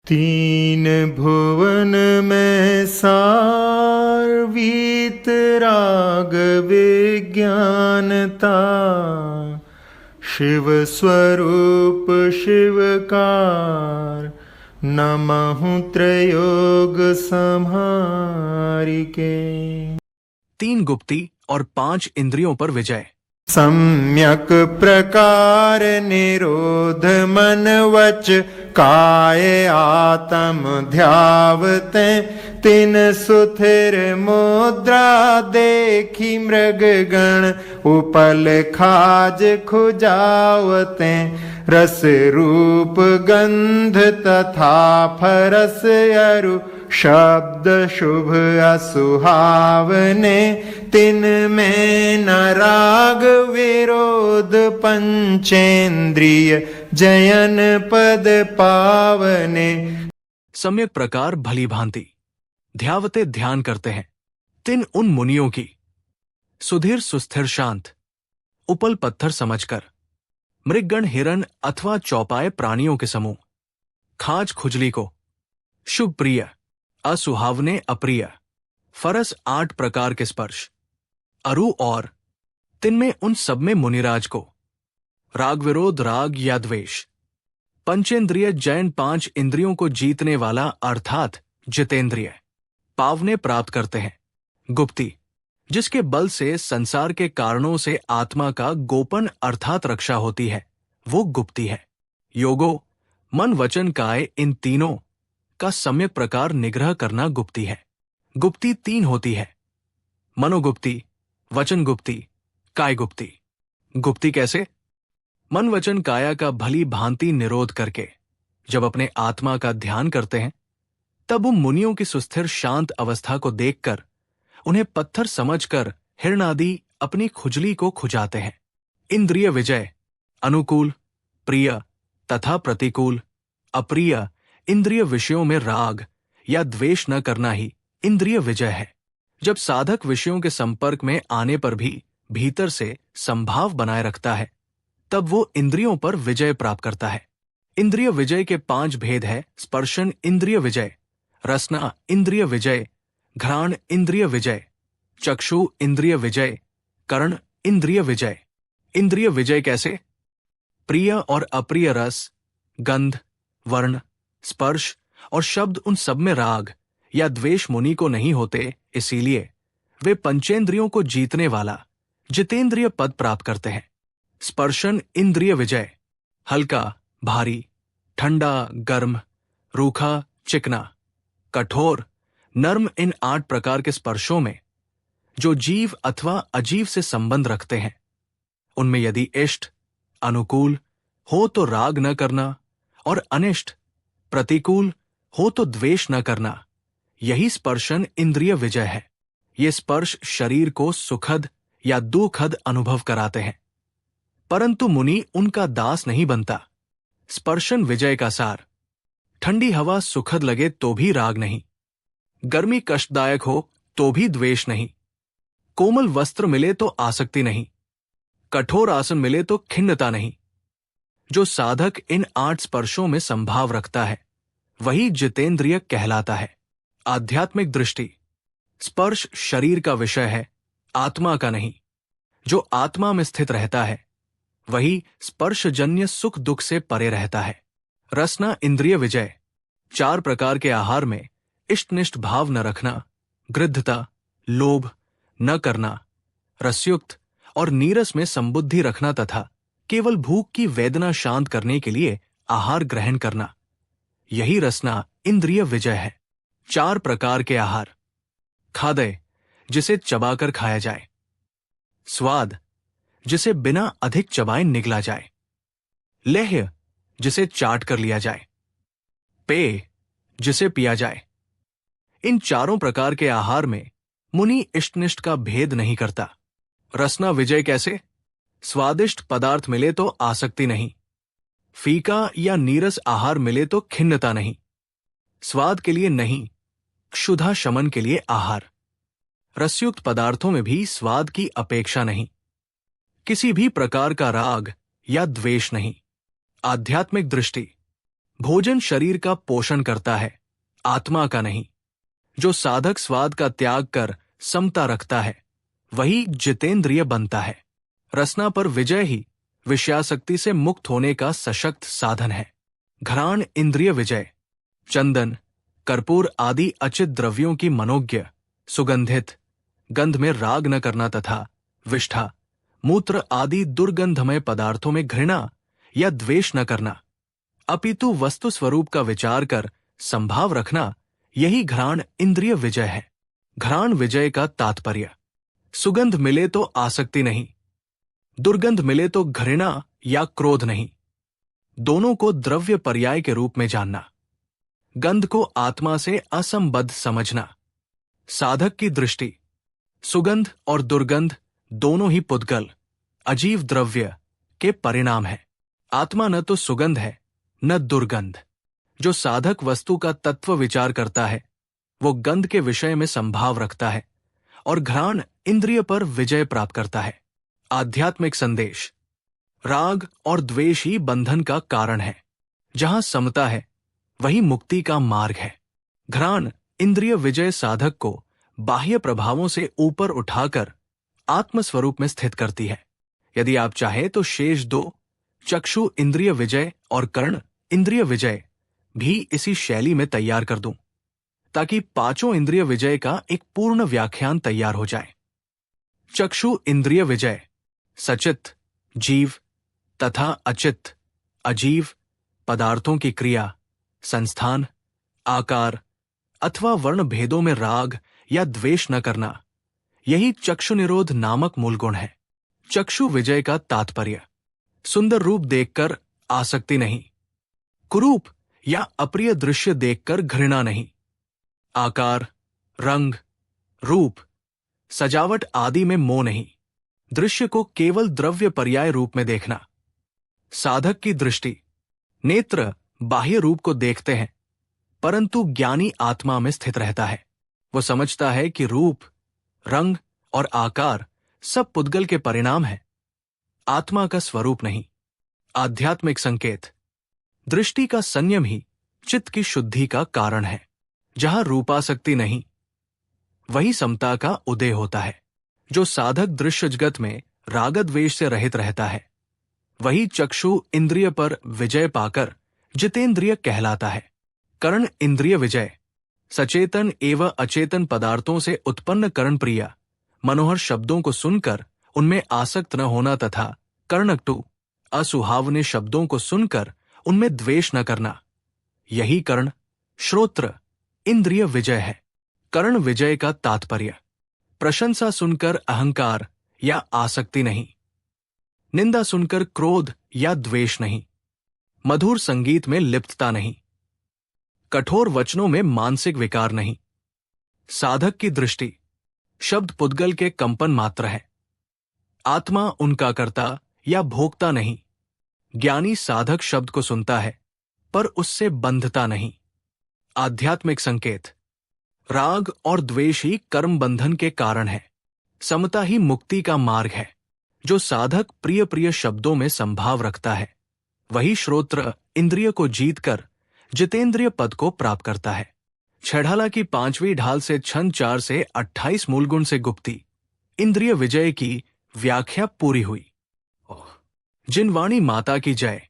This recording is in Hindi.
तीन भुवन में सार वीतराग विज्ञानता, शिव स्वरूप शिवकार, नमहु त्रयोग संहारिके। तीन गुप्ती और 5 इंद्रियों पर विजय। सम्यक प्रकार निरोध मन वच काय आत्म ध्यावते, तिन सुथिर मुद्रा देखी मृगगण उपल खाज खुजावते, रस रूप गंध तथा फरस अरु शब्द शुभ असुहावने, तिन में न राग विरोध पंचेंद्रिय जयन पद पावने। सम्यक प्रकार भली भांति ध्यावते ध्यान करते हैं तिन उन मुनियों की, सुधीर सुस्थिर शांत उपल पत्थर समझकर, मृगगण हिरण अथवा चौपाए प्राणियों के समूह, खाज खुजली को, शुभ प्रिय असुहावने अप्रिय, फरस 8 प्रकार के स्पर्श, अरु और तिनमें उन सब में मुनिराज को, राग विरोध राग या द्वेष, पंचेंद्रिय जैन 5 इंद्रियों को जीतने वाला अर्थात जितेंद्रिय पावने प्राप्त करते हैं। गुप्ती जिसके बल से संसार के कारणों से आत्मा का गोपन अर्थात रक्षा होती है, वो गुप्ती है। योगो मन वचन काय इन तीनों का सम्यक प्रकार निग्रह करना गुप्ती है। गुप्ती 3 होती है, मनोगुप्ती, वचन गुप्ती, काय गुप्ती। गुप्ती कैसे? मन वचन काया का भली भांति निरोध करके जब अपने आत्मा का ध्यान करते हैं, तब उन मुनियों की सुस्थिर शांत अवस्था को देखकर उन्हें पत्थर समझकर हिरण आदि अपनी खुजली को खुजाते हैं। इंद्रिय विजय अनुकूल, प्रिय तथा प्रतिकूल, अप्रिय इंद्रिय विषयों में राग या द्वेष न करना ही इंद्रिय विजय है। जब साधक विषयों के संपर्क में आने पर भी भीतर से संभाव बनाए रखता है, तब वो इंद्रियों पर विजय प्राप्त करता है। इंद्रिय विजय के 5 भेद है: स्पर्शन इंद्रिय विजय, रसना इंद्रिय विजय, घ्राण इंद्रिय विजय, चक्षु इंद्रिय विजय, कर्ण इंद्रिय विजय। इंद्रिय विजय कैसे? प्रिय और अप्रिय रस, गंध, वर्ण, स्पर्श और शब्द उन सब में राग या द्वेष मुनि को नहीं होते, इसीलिए वे पंचेंद्रियों को जीतने वाला जितेंद्रिय पद प्राप्त करते हैं। स्पर्शन इंद्रिय विजय हल्का भारी, ठंडा गर्म, रूखा चिकना, कठोर नर्म, इन 8 प्रकार के स्पर्शों में जो जीव अथवा अजीव से संबंध रखते हैं, उनमें यदि इष्ट अनुकूल हो तो राग न करना और अनिष्ट प्रतिकूल हो तो द्वेष न करना, यही स्पर्शन इंद्रिय विजय है। ये स्पर्श शरीर को सुखद या दुखद अनुभव कराते हैं, परंतु मुनि उनका दास नहीं बनता। स्पर्शन विजय का सार: ठंडी हवा सुखद लगे तो भी राग नहीं, गर्मी कष्टदायक हो तो भी द्वेष नहीं, कोमल वस्त्र मिले तो आसक्ति नहीं, कठोर आसन मिले तो खिन्नता नहीं। जो साधक इन 8 स्पर्शों में संभाव रखता है, वही जितेंद्रिय कहलाता है। आध्यात्मिक दृष्टि: स्पर्श शरीर का विषय है, आत्मा का नहीं। जो आत्मा में स्थित रहता है, वही स्पर्शजन्य सुख दुख से परे रहता है। रसना इंद्रिय विजय 4 प्रकार के आहार में इष्टनिष्ठ भाव न रखना, गृद्धता, लोभ न करना, रसयुक्त और नीरस में संबुद्धि रखना तथा केवल भूख की वेदना शांत करने के लिए आहार ग्रहण करना, यही रसना इंद्रिय विजय है। 4 प्रकार के आहार: खादय जिसे चबाकर खाया जाए, स्वाद जिसे बिना अधिक चबाए निगला जाए, लेह्य जिसे चाट कर लिया जाए, पेय जिसे पिया जाए। इन 4 प्रकार के आहार में मुनि इष्टनिष्ठ का भेद नहीं करता। रसना विजय कैसे? स्वादिष्ट पदार्थ मिले तो आसक्ति नहीं, फीका या नीरस आहार मिले तो खिन्नता नहीं, स्वाद के लिए नहीं, क्षुधा शमन के लिए आहार। रसयुक्त पदार्थों में भी स्वाद की अपेक्षा नहीं, किसी भी प्रकार का राग या द्वेष नहीं। आध्यात्मिक दृष्टि: भोजन शरीर का पोषण करता है, आत्मा का नहीं। जो साधक स्वाद का त्याग कर समता रखता है वही जितेंद्रिय बनता है। रसना पर विजय ही विषयासक्ति से मुक्त होने का सशक्त साधन है। घ्राण इंद्रिय विजय। चंदन, कर्पूर आदि अचित द्रव्यों की मनोज्ञ सुगंधित गंध में राग न करना तथा विष्ठा, मूत्र आदि दुर्गंधमय पदार्थों में घृणा या द्वेष न करना, अपितु वस्तु स्वरूप का विचार कर संभाव रखना, यही घ्राण इंद्रिय विजय है। घ्राण विजय का तात्पर्य, सुगंध मिले तो आसक्ति नहीं, दुर्गंध मिले तो घृणा या क्रोध नहीं। दोनों को द्रव्य पर्याय के रूप में जानना। गंध को आत्मा से असंबद्ध समझना। साधक की दृष्टि सुगंध और दुर्गंध दोनों ही पुद्गल, अजीव द्रव्य के परिणाम है। आत्मा न तो सुगंध है न दुर्गंध। जो साधक वस्तु का तत्व विचार करता है वो गंध के विषय में संभाव रखता है और घ्राण इंद्रिय पर विजय प्राप्त करता है। आध्यात्मिक संदेश, राग और द्वेष ही बंधन का कारण है। जहां समता है वही मुक्ति का मार्ग है। घ्राण इंद्रिय विजय साधक को बाह्य प्रभावों से ऊपर उठाकर आत्मस्वरूप में स्थित करती है। यदि आप चाहे तो शेष दो, चक्षु इंद्रिय विजय और कर्ण इंद्रिय विजय भी इसी शैली में तैयार कर दूं, ताकि पांचों इंद्रिय विजय का एक पूर्ण व्याख्यान तैयार हो जाए। चक्षु इंद्रिय विजय सचित, जीव तथा अचित, अजीव पदार्थों की क्रिया, संस्थान, आकार अथवा वर्ण भेदों में राग या द्वेष न करना, यही चक्षु निरोध नामक मूल गुण है। चक्षु विजय का तात्पर्य, सुंदर रूप देखकर आसक्ति नहीं, कुरूप या अप्रिय दृश्य देखकर घृणा नहीं, आकार, रंग, रूप, सजावट आदि में मोह नहीं, दृश्य को केवल द्रव्य पर्याय रूप में देखना। साधक की दृष्टि, नेत्र बाह्य रूप को देखते हैं परंतु ज्ञानी आत्मा में स्थित रहता है। वो समझता है कि रूप, रंग और आकार सब पुद्गल के परिणाम है, आत्मा का स्वरूप नहीं। आध्यात्मिक संकेत, दृष्टि का संयम ही चित्त की शुद्धि का कारण है। जहां रूपासक्ति नहीं वही समता का उदय होता है। जो साधक दृश्य जगत में रागद्वेष से रहित रहता है वही चक्षु इंद्रिय पर विजय पाकर जितेंद्रिय कहलाता है। कर्ण इंद्रिय विजय, सचेतन एवं अचेतन पदार्थों से उत्पन्न कर्ण प्रिया मनोहर शब्दों को सुनकर उनमें आसक्त न होना तथा कर्णकटु असुहावने शब्दों को सुनकर उनमें द्वेष न करना, यही कर्ण श्रोत्र इंद्रिय विजय है। कर्ण विजय का तात्पर्य, प्रशंसा सुनकर अहंकार या आसक्ति नहीं, निंदा सुनकर क्रोध या द्वेष नहीं, मधुर संगीत में लिप्तता नहीं, कठोर वचनों में मानसिक विकार नहीं। साधक की दृष्टि, शब्द पुद्गल के कंपन मात्र है, आत्मा उनका कर्ता या भोक्ता नहीं। ज्ञानी साधक शब्द को सुनता है पर उससे बंधता नहीं। आध्यात्मिक संकेत, राग और द्वेष ही कर्म बंधन के कारण है, समता ही मुक्ति का मार्ग है। जो साधक प्रिय प्रिय शब्दों में संभाव रखता है वही श्रोत्र इंद्रिय को जीतकर जितेंद्रिय पद को प्राप्त करता है। छेढ़ाला की 5वीं ढाल से छंद 4 से 28 मूलगुण से गुप्ती इंद्रिय विजय की व्याख्या पूरी हुई। जिनवाणी माता की जय।